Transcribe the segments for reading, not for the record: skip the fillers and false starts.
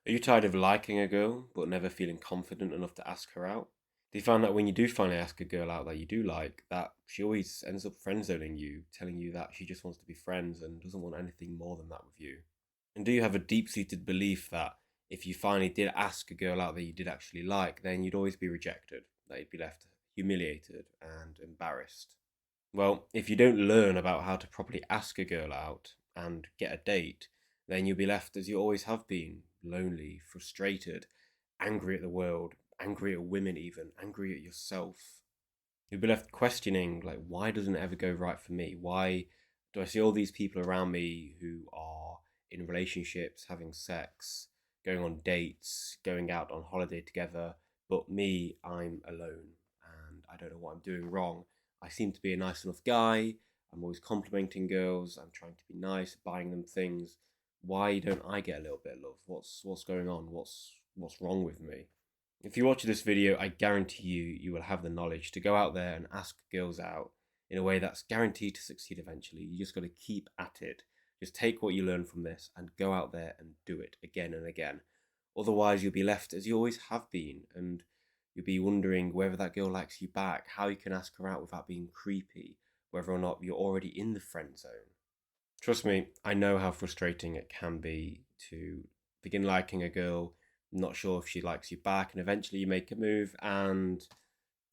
Are you tired of liking a girl but never feeling confident enough to ask her out? Do you find that when you do finally ask a girl out that you do like, that she always ends up friend zoning you, telling you that she just wants to be friends and doesn't want anything more than that with you? And do you have a deep seated belief that if you finally did ask a girl out that you did actually like, then you'd always be rejected, that you'd be left humiliated and embarrassed? Well, if you don't learn about how to properly ask a girl out and get a date, then you'll be left as you always have been, lonely, frustrated, angry at the world, angry at women, even angry at yourself. You'll be left questioning, like, why doesn't it ever go right for me? Why do I see all these people around me who are in relationships, having sex, going on dates, going out on holiday together, but me, I'm alone and I don't know what I'm doing wrong. I seem to be a nice enough guy. I'm always complimenting girls. I'm trying to be nice, buying them things. Why don't I get a little bit of love? What's going on? What's wrong with me? If you watch this video, I guarantee you will have the knowledge to go out there and ask girls out in a way that's guaranteed to succeed eventually. You just got to keep at it. Just take what you learn from this and go out there and do it again and again. Otherwise, you'll be left as you always have been, and you'll be wondering whether that girl likes you back, how you can ask her out without being creepy, whether or not you're already in the friend zone. Trust me, I know how frustrating it can be to begin liking a girl, not sure if she likes you back, and eventually you make a move, and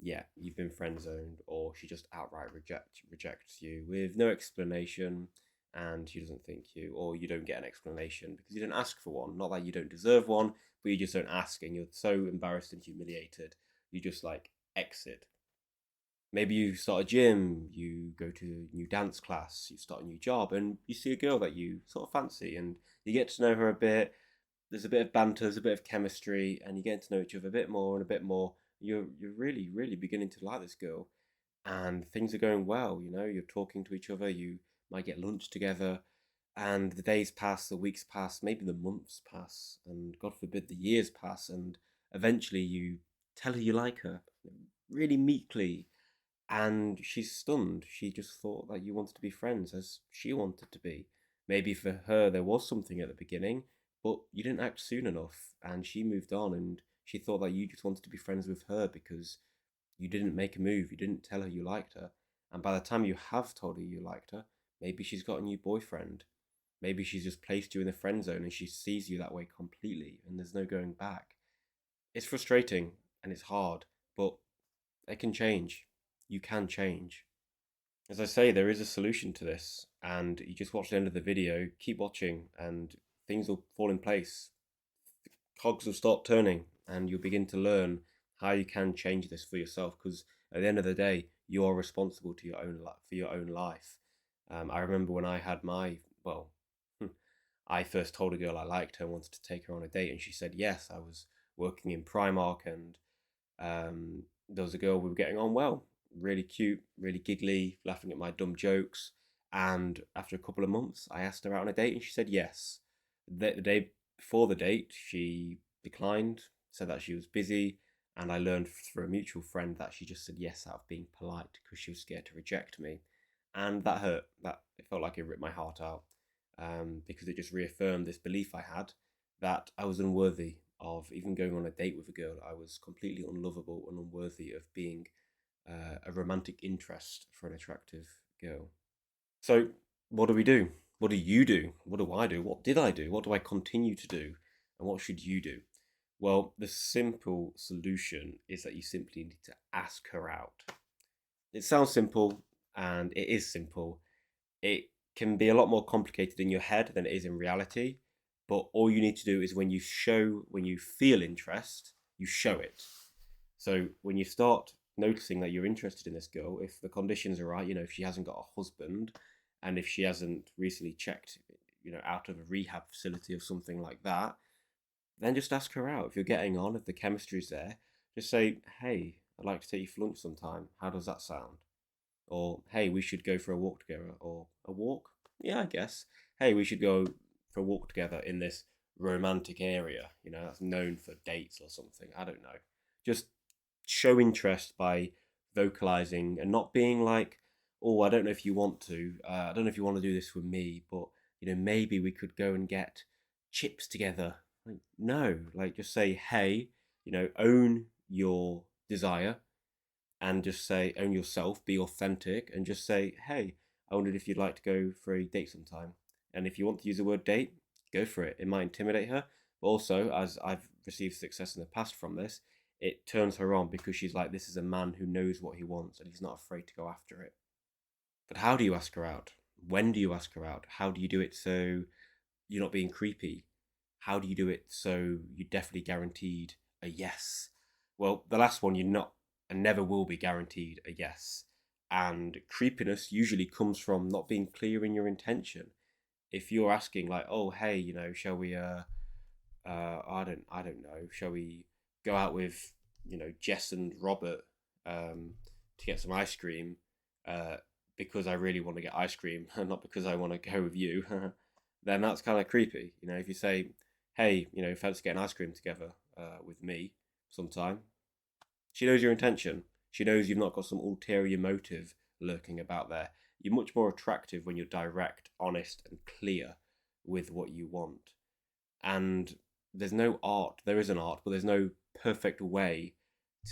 yeah, you've been friend zoned, or she just outright rejects you with no explanation, and she doesn't think you, or you don't get an explanation because you didn't ask for one. Not that you don't deserve one, but you just don't ask, and you're so embarrassed and humiliated, you just like exit. Maybe you start a gym, you go to a new dance class, you start a new job, and you see a girl that you sort of fancy, and you get to know her a bit. There's a bit of banter, there's a bit of chemistry, and you get to know each other a bit more and a bit more. You're really beginning to like this girl, and things are going well. You know, you're talking to each other. You might get lunch together, and the days pass, the weeks pass, maybe the months pass, and God forbid the years pass, and eventually you tell her you like her, really meekly, and she's stunned. She just thought that you wanted to be friends as she wanted to be. Maybe for her there was something at the beginning, but you didn't act soon enough, and she moved on, and she thought that you just wanted to be friends with her because you didn't make a move, you didn't tell her you liked her. And by the time you have told her you liked her, maybe she's got a new boyfriend. Maybe she's just placed you in the friend zone and she sees you that way completely, and there's no going back. It's frustrating and it's hard, but it can change. You can change. As I say, there is a solution to this, and you just watch the end of the video, keep watching, and things will fall in place. Cogs will start turning, and you'll begin to learn how you can change this for yourself. Because at the end of the day, you are responsible to your own for your own life. I remember when I had my I first told a girl I liked her, wanted to take her on a date, and she said yes. I was working in Primark, and there was a girl we were getting on well, really cute, really giggly, laughing at my dumb jokes. And after a couple of months, I asked her out on a date, and she said yes. The day before the date, she declined, said that she was busy, and I learned through a mutual friend that she just said yes out of being polite because she was scared to reject me, and that hurt. That it felt like it ripped my heart out, because it just reaffirmed this belief I had that I was unworthy of even going on a date with a girl. I was completely unlovable and unworthy of being a romantic interest for an attractive girl. So, what do we do? What do you do? What do I do? What did I do? What do I continue to do? And what should you do? Well, the simple solution is that you simply need to ask her out. It sounds simple, and it is simple. It can be a lot more complicated in your head than it is in reality. But all you need to do is when you feel interest, you show it. So when you start noticing that you're interested in this girl, if the conditions are right, you know, if she hasn't got a husband and if she hasn't recently checked, you know, out of a rehab facility or something like that, then just ask her out. If you're getting on, if the chemistry's there, just say, hey, I'd like to take you for lunch sometime. How does that sound? Or, hey, we should go for a walk together. Or, a walk? Yeah, I guess. Hey, we should go for a walk together in this romantic area, you know, that's known for dates or something. I don't know. Just show interest by vocalizing and not being like, oh, I don't know if you want to. I don't know if you want to do this with me, but, you know, maybe we could go and get chips together. Like, no, like just say, hey, own your desire and just say, own yourself, be authentic, and just say, hey, I wondered if you'd like to go for a date sometime. And if you want to use the word date, go for it. It might intimidate her, but also, as I've received success in the past from this, it turns her on because she's like, this is a man who knows what he wants and he's not afraid to go after it. But how do you ask her out? When do you ask her out? How do you do it so you're not being creepy? How do you do it so you're definitely guaranteed a yes? Well, the last one, you're not and never will be guaranteed a yes. And creepiness usually comes from not being clear in your intention. If you're asking like, oh hey, shall we I don't know, shall we go out with, Jess and Robert to get some ice cream uh because I really want to get ice cream and not because I want to go with you, then that's kind of creepy. If you say, hey, fancy getting ice cream together with me sometime, she knows your intention. She knows you've not got some ulterior motive lurking about there. You're much more attractive when you're direct, honest, and clear with what you want. And there's no art. There is an art, but there's no perfect way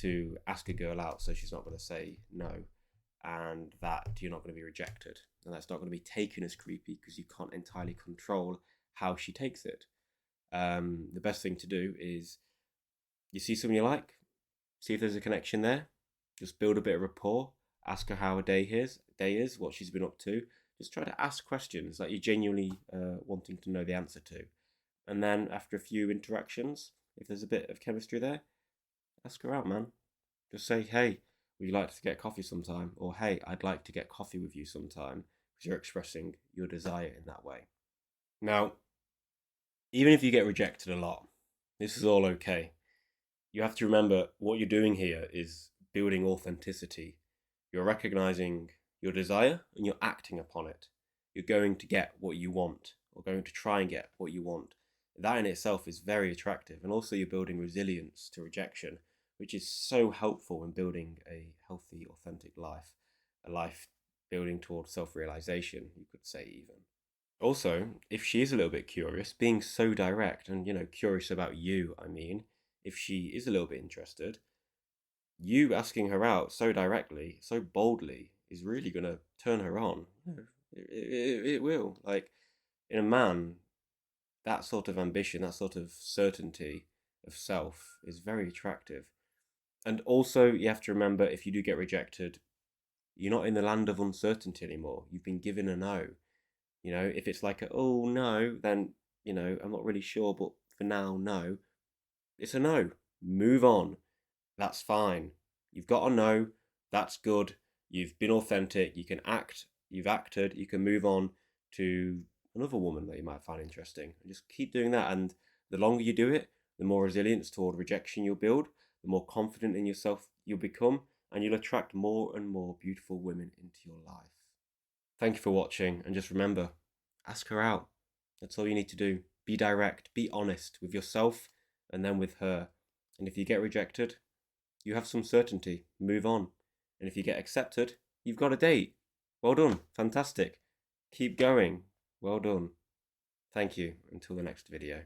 to ask a girl out so she's not going to say no, and that you're not going to be rejected. And that's not going to be taken as creepy because you can't entirely control how she takes it. The best thing to do is you see someone you like, see if there's a connection there. Just build a bit of rapport. Ask her how a day is, what she's been up to. Just try to ask questions that you're genuinely wanting to know the answer to. And then after a few interactions, if there's a bit of chemistry there, ask her out, man. Just say, hey, would you like to get coffee sometime? Or hey, I'd like to get coffee with you sometime, because you're expressing your desire in that way. Now, even if you get rejected a lot, this is all okay. You have to remember what you're doing here is building authenticity. You're recognizing your desire and you're acting upon it. You're going to get what you want, or going to try and get what you want. That in itself is very attractive. And also, you're building resilience to rejection, which is so helpful in building a healthy, authentic life, a life building towards self realization, you could say, even. Also, if she is a little bit curious, being so direct and, curious about you, I mean, if she is a little bit interested, you asking her out so directly, so boldly, is really going to turn her on. It will. Like, in a man, that sort of ambition, that sort of certainty of self is very attractive. And also, you have to remember, if you do get rejected, you're not in the land of uncertainty anymore. You've been given a no. If it's like, oh no, then, I'm not really sure, but for now, no. It's a no. Move on. That's fine. You've got a no. That's good. You've been authentic. You can act. You've acted. You can move on to another woman that you might find interesting. And just keep doing that. And the longer you do it, the more resilience toward rejection you'll build, the more confident in yourself you'll become, and you'll attract more and more beautiful women into your life. Thank you for watching, and just remember, ask her out. That's all you need to do. Be direct, be honest with yourself and then with her. And if you get rejected, you have some certainty. Move on. And if you get accepted, you've got a date. Well done. Fantastic. Keep going. Well done. Thank you. Until the next video.